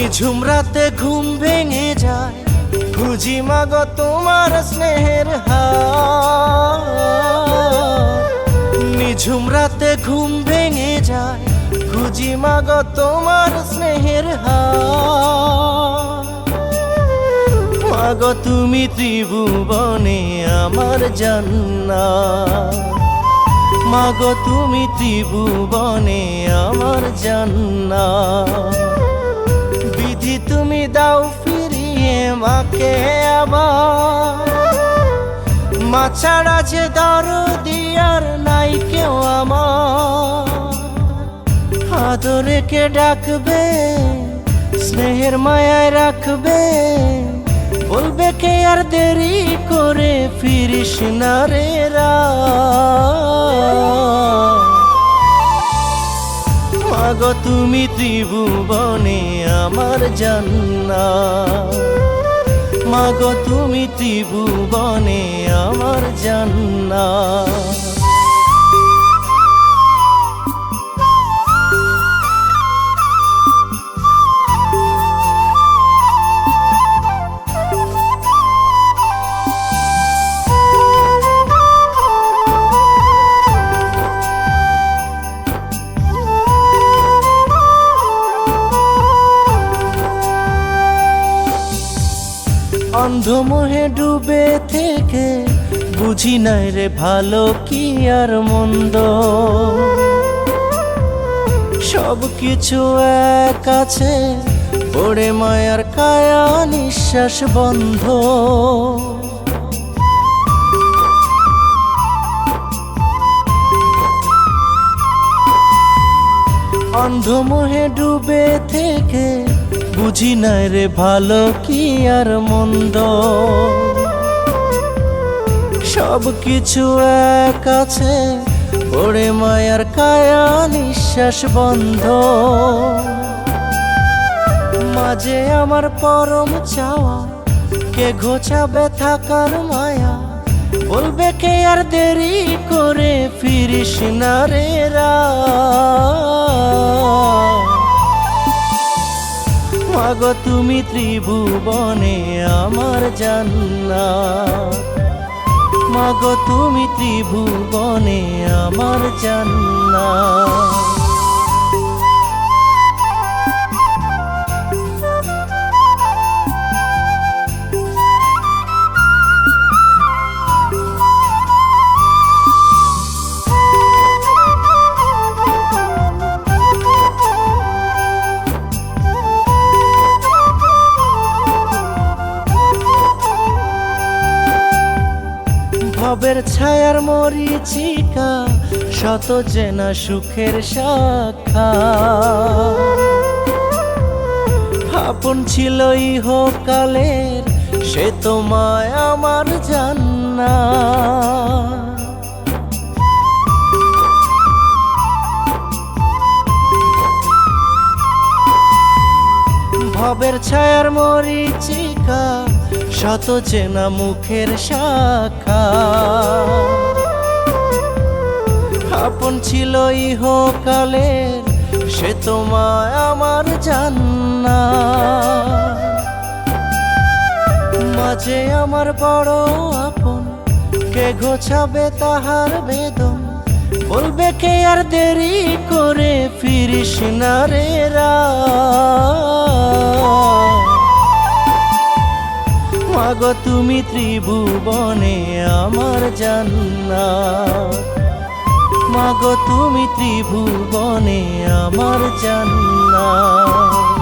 নিঝুম রাতে ঘুম ভেঙে যায়, খুঁজি মাগো তোমার স্নেহের হাত। নিঝুম রাতে ঘুম ভেঙে যায়, খুঁজি মাগো তোমার স্নেহের হাত। মাগো তুমি ত্রিভুবনে আমার জান্নাত, মাগো তুমি ত্রিভুবনে আমার জান্নাত। বিধি তুমি দাও ফিরিয়ে মাকে আবার, মা ছাড়া যে দরদি আর নাই কেউ আমার। আদরে কে ডাকবে, স্নেহের মায়ায় রাখবে, বলবে কে আর দেরি করে ফিরিস না রে রাত। মাগো তুমি ত্রিভুবনে আমার জান্নাত, মাগো তুমি ত্রিভুবনে আমার জান্নাত। অন্ধমোহে ডুবে থেকে বুঝি নাই রে ভালো কি আর মন্দ। সব কিছু এক আছে, পড়ে মায়ার কায়া নিঃশ্বাস বন্ধ। অন্ধমোহে ডুবে থেকে বুঝি নাই রে ভালো কি আর মন্দ। সব কিছু এক আছে, পড়ে মায়ার কায়া নিঃশ্বাস বন্ধ। মাঝে আমার পরম চাওয়া, কে ঘোচাবে থাকার মায়া, বলবে কে আর দেরি করে ফিরিস না রে রাত। মাগো তুমি ত্রিভুবনে আমার জান্নাত, মাগো তুমি ত্রিভুবনে আমার জান্নাত। ভবের ছায়ার মরিচিকা, শত চেনা সুখের শাখা। আপন ছিল ইহকালের, সে তোমায় আমার জান্নাত। ভবের ছায়ার মরিচিকা, শত চেনা মুখের শাখা। আপন ছিল ইহকালের, সে তোমায় আমার জান্নাত। মাঝে আমার বড় আপন, কে ঘোচাবে তাহার বেদন, বলবে কে আর দেরি করে ফিরিস না রে রাত। মাগো তুমি ত্রিভুবনে আমার জান্নাত, মাগো তুমি ত্রিভুবনে আমার জান্নাত।